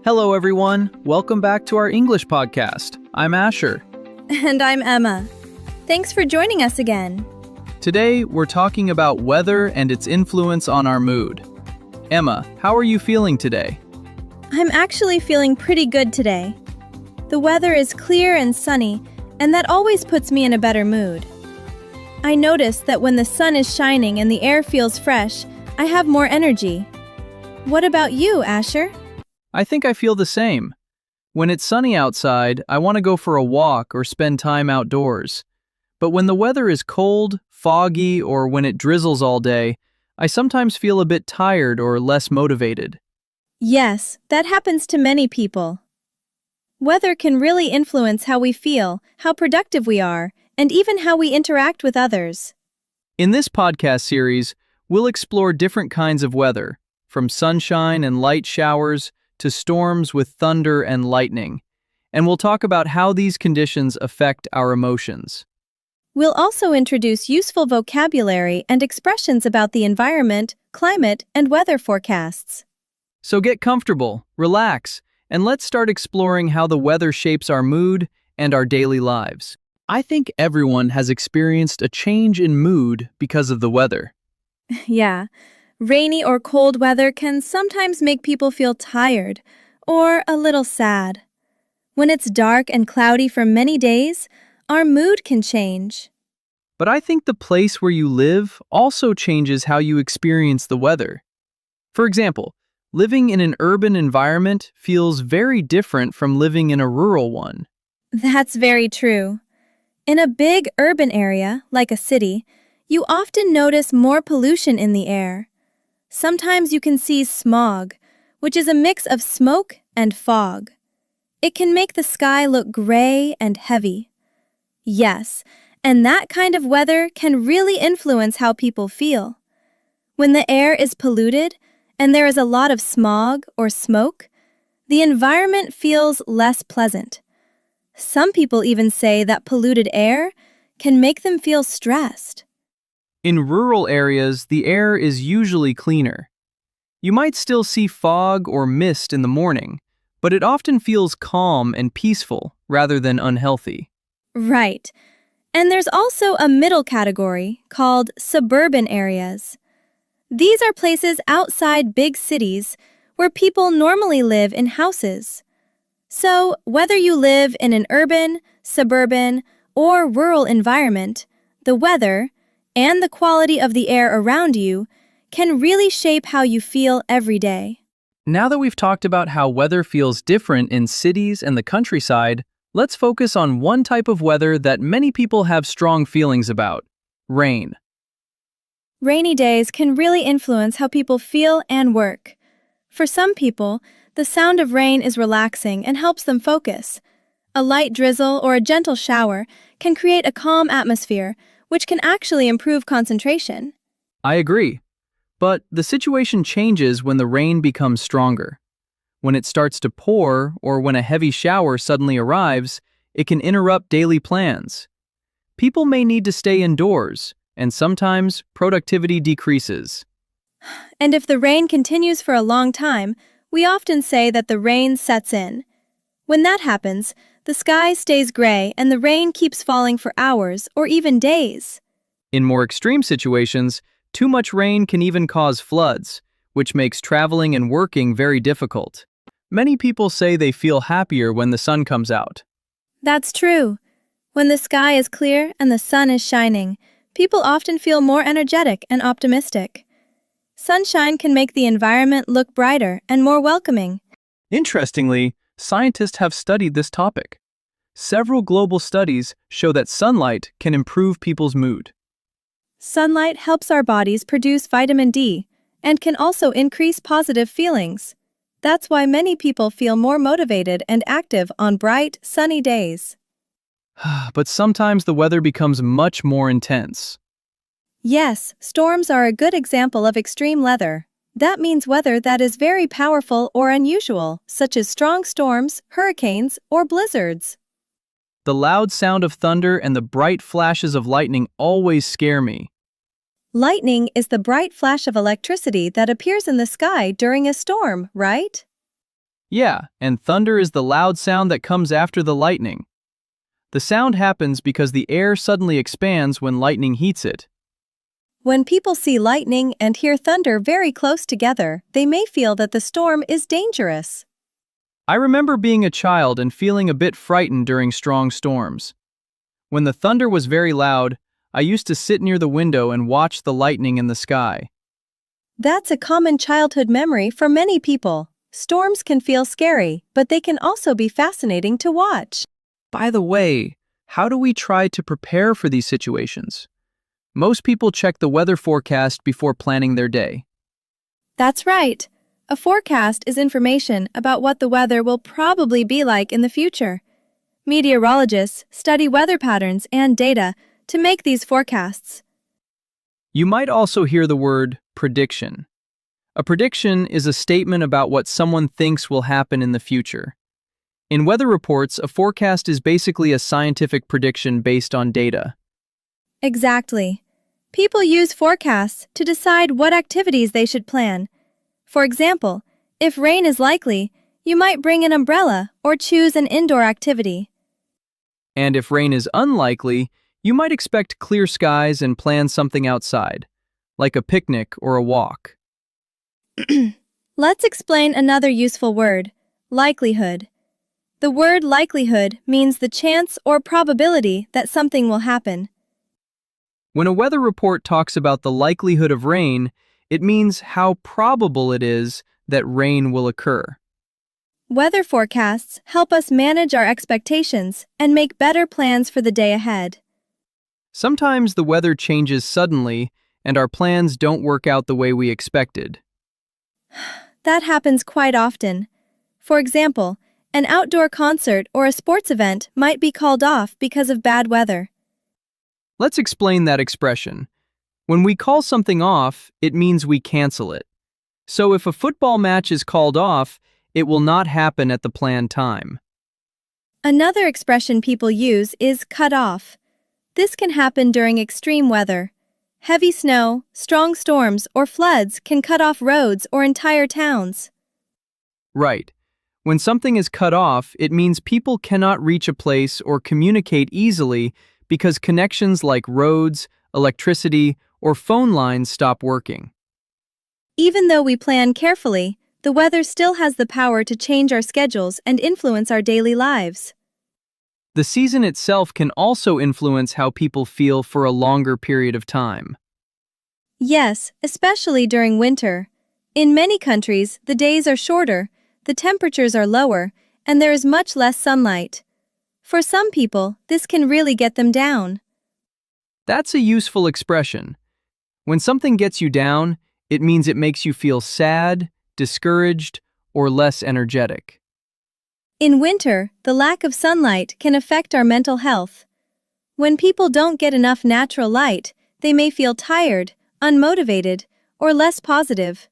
Hello, everyone. Welcome back to our English podcast. I'm Asher. And I'm Emma. Thanks for joining us again. Today, we're talking about weather and its influence on our mood. Emma, how are you feeling today? I'm actually feeling pretty good today. The weather is clear and sunny, and that always puts me in a better mood. I notice that when the sun is shining and the air feels fresh, I have more energy. What about you, Asher? I think I feel the same. When it's sunny outside, I want to go for a walk or spend time outdoors. But when the weather is cold, foggy, or when it drizzles all day, I sometimes feel a bit tired or less motivated. Yes, that happens to many people. Weather can really influence how we feel, how productive we are, and even how we interact with others. In this podcast series, we'll explore different kinds of weather, from sunshine and light showers to storms with thunder and lightning, and we'll talk about how these conditions affect our emotions. We'll also introduce useful vocabulary and expressions about the environment, climate, and weather forecasts. So get comfortable, relax, and let's start exploring how the weather shapes our mood and our daily lives. I think everyone has experienced a change in mood because of the weather. Yeah. Rainy or cold weather can sometimes make people feel tired or a little sad. When it's dark and cloudy for many days, our mood can change. But I think the place where you live also changes how you experience the weather. For example, living in an urban environment feels very different from living in a rural one. That's very true. In a big urban area, like a city, you often notice more pollution in the air. Sometimes you can see smog, which is a mix of smoke and fog. It can make the sky look gray and heavy. Yes, and that kind of weather can really influence how people feel. When the air is polluted and there is a lot of smog or smoke, the environment feels less pleasant. Some people even say that polluted air can make them feel stressed. In rural areas, the air is usually cleaner. You might still see fog or mist in the morning, but it often feels calm and peaceful rather than unhealthy. Right. And there's also a middle category called suburban areas. These are places outside big cities where people normally live in houses. So, whether you live in an urban, suburban, or rural environment, the weather and the quality of the air around you can really shape how you feel every day. Now that we've talked about how weather feels different in cities and the countryside, let's focus on one type of weather that many people have strong feelings about: rain. Rainy days can really influence how people feel and work. For some people, the sound of rain is relaxing and helps them focus. A light drizzle or a gentle shower can create a calm atmosphere, which can actually improve concentration. I agree. But the situation changes when the rain becomes stronger. When it starts to pour or when a heavy shower suddenly arrives, it can interrupt daily plans. People may need to stay indoors, and sometimes productivity decreases. And if the rain continues for a long time, we often say that the rain sets in. When that happens, the sky stays gray and the rain keeps falling for hours or even days. In more extreme situations, too much rain can even cause floods, which makes traveling and working very difficult. Many people say they feel happier when the sun comes out. That's true. When the sky is clear and the sun is shining, people often feel more energetic and optimistic. Sunshine can make the environment look brighter and more welcoming. Interestingly, scientists have studied this topic. Several global studies show that sunlight can improve people's mood. Sunlight helps our bodies produce vitamin D and can also increase positive feelings. That's why many people feel more motivated and active on bright, sunny days. But sometimes the weather becomes much more intense. Yes, storms are a good example of extreme weather. That means weather that is very powerful or unusual, such as strong storms, hurricanes, or blizzards. The loud sound of thunder and the bright flashes of lightning always scare me. Lightning is the bright flash of electricity that appears in the sky during a storm, right? Yeah, and thunder is the loud sound that comes after the lightning. The sound happens because the air suddenly expands when lightning heats it. When people see lightning and hear thunder very close together, they may feel that the storm is dangerous. I remember being a child and feeling a bit frightened during strong storms. When the thunder was very loud, I used to sit near the window and watch the lightning in the sky. That's a common childhood memory for many people. Storms can feel scary, but they can also be fascinating to watch. By the way, how do we try to prepare for these situations? Most people check the weather forecast before planning their day. That's right. A forecast is information about what the weather will probably be like in the future. Meteorologists study weather patterns and data to make these forecasts. You might also hear the word prediction. A prediction is a statement about what someone thinks will happen in the future. In weather reports, a forecast is basically a scientific prediction based on data. Exactly. People use forecasts to decide what activities they should plan. For example, if rain is likely, you might bring an umbrella or choose an indoor activity. And if rain is unlikely, you might expect clear skies and plan something outside, like a picnic or a walk. Let's explain another useful word, likelihood. The word likelihood means the chance or probability that something will happen. When a weather report talks about the likelihood of rain, it means how probable it is that rain will occur. Weather forecasts help us manage our expectations and make better plans for the day ahead. Sometimes the weather changes suddenly and our plans don't work out the way we expected. That happens quite often. For example, an outdoor concert or a sports event might be called off because of bad weather. Let's explain that expression. When we call something off, it means we cancel it. So if a football match is called off, it will not happen at the planned time. Another expression people use is cut off. This can happen during extreme weather. Heavy snow, strong storms, or floods can cut off roads or entire towns. Right. When something is cut off, it means people cannot reach a place or communicate easily because connections like roads, electricity, or phone lines stop working. Even though we plan carefully, the weather still has the power to change our schedules and influence our daily lives. The season itself can also influence how people feel for a longer period of time. Yes, especially during winter. In many countries, the days are shorter, the temperatures are lower, and there is much less sunlight. For some people, this can really get them down. That's a useful expression. When something gets you down, it means it makes you feel sad, discouraged, or less energetic. In winter, the lack of sunlight can affect our mental health. When people don't get enough natural light, they may feel tired, unmotivated, or less positive.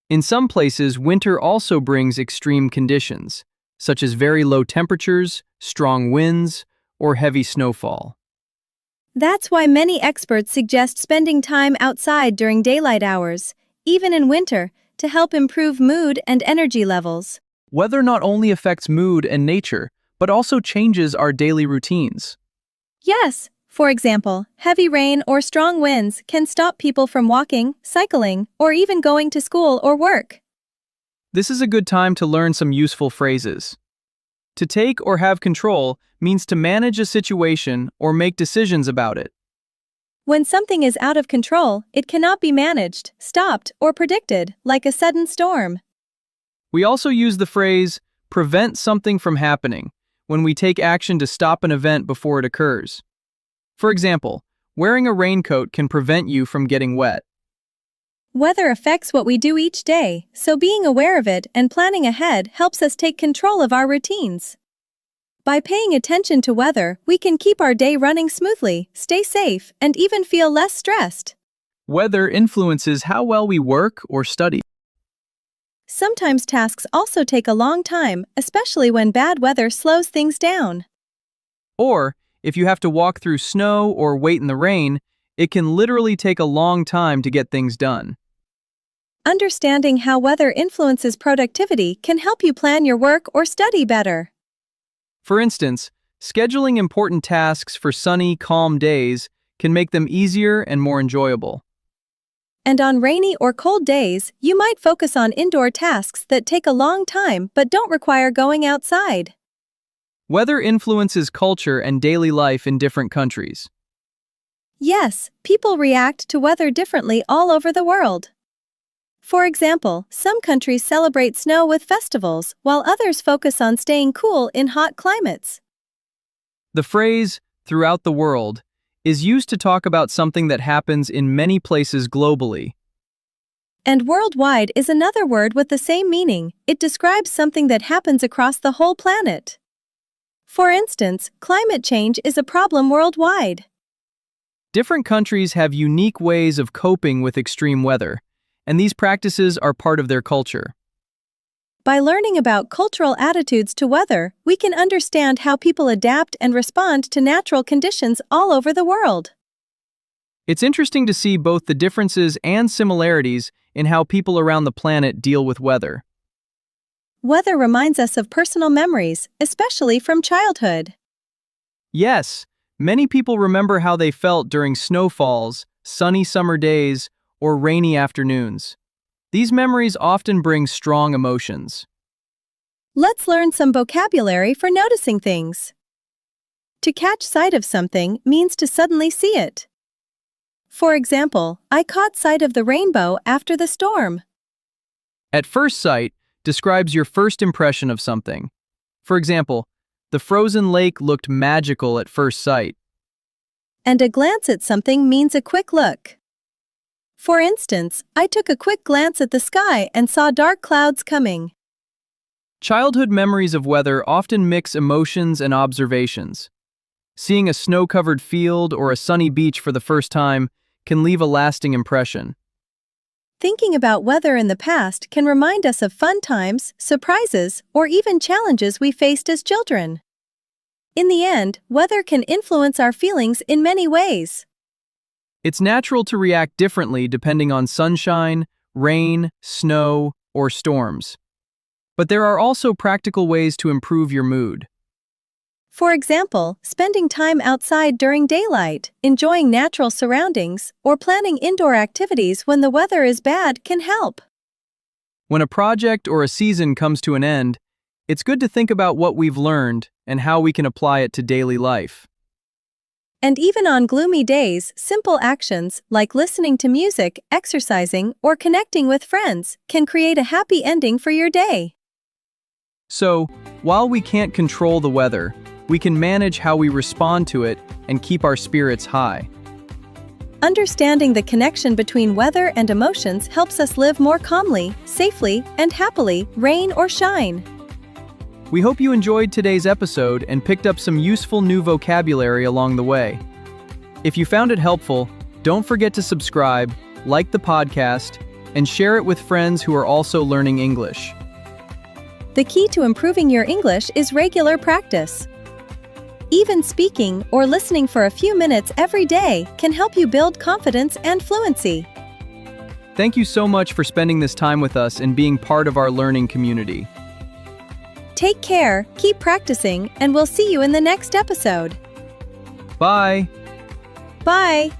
In some places, winter also brings extreme conditions, such as very low temperatures, strong winds, or heavy snowfall. That's why many experts suggest spending time outside during daylight hours, even in winter, to help improve mood and energy levels. Weather not only affects mood and nature, but also changes our daily routines. Yes, for example, heavy rain or strong winds can stop people from walking, cycling, or even going to school or work. This is a good time to learn some useful phrases. To take or have control means to manage a situation or make decisions about it. When something is out of control, it cannot be managed, stopped, or predicted, like a sudden storm. We also use the phrase, prevent something from happening, when we take action to stop an event before it occurs. For example, wearing a raincoat can prevent you from getting wet. Weather affects what we do each day, so being aware of it and planning ahead helps us take control of our routines. By paying attention to weather, we can keep our day running smoothly, stay safe, and even feel less stressed. Weather influences how well we work or study. Sometimes tasks also take a long time, especially when bad weather slows things down. Or, if you have to walk through snow or wait in the rain, it can literally take a long time to get things done. understanding how weather influences productivity can help you plan your work or study better. For instance, scheduling important tasks for sunny, calm days can make them easier and more enjoyable. And on rainy or cold days, you might focus on indoor tasks that take a long time but don't require going outside. Weather influences culture and daily life in different countries. Yes, people react to weather differently all over the world. For example, some countries celebrate snow with festivals, while others focus on staying cool in hot climates. The phrase, throughout the world, is used to talk about something that happens in many places globally. And worldwide is another word with the same meaning. It describes something that happens across the whole planet. For instance, climate change is a problem worldwide. Different countries have unique ways of coping with extreme weather, and these practices are part of their culture. By learning about cultural attitudes to weather, we can understand how people adapt and respond to natural conditions all over the world. It's interesting to see both the differences and similarities in how people around the planet deal with weather. Weather reminds us of personal memories, especially from childhood. Yes, many people remember how they felt during snowfalls, sunny summer days, or rainy afternoons. These memories often bring strong emotions. Let's learn some vocabulary for noticing things. To catch sight of something means to suddenly see it. For example, I caught sight of the rainbow after the storm. At first sight describes your first impression of something. For example, the frozen lake looked magical at first sight. And a glance at something means a quick look. For instance, I took a quick glance at the sky and saw dark clouds coming. Childhood memories of weather often mix emotions and observations. Seeing a snow-covered field or a sunny beach for the first time can leave a lasting impression. Thinking about weather in the past can remind us of fun times, surprises, or even challenges we faced as children. In the end, weather can influence our feelings in many ways. It's natural to react differently depending on sunshine, rain, snow, or storms. But there are also practical ways to improve your mood. For example, spending time outside during daylight, enjoying natural surroundings, or planning indoor activities when the weather is bad can help. When a project or a season comes to an end, it's good to think about what we've learned and how we can apply it to daily life. And even on gloomy days, simple actions like listening to music, exercising, or connecting with friends can create a happy ending for your day. So, while we can't control the weather, we can manage how we respond to it and keep our spirits high. Understanding the connection between weather and emotions helps us live more calmly, safely, and happily, rain or shine. We hope you enjoyed today's episode and picked up some useful new vocabulary along the way. If you found it helpful, don't forget to subscribe, like the podcast, and share it with friends who are also learning English. The key to improving your English is regular practice. Even speaking or listening for a few minutes every day can help you build confidence and fluency. Thank you so much for spending this time with us and being part of our learning community. Take care, keep practicing, and we'll see you in the next episode. Bye! Bye!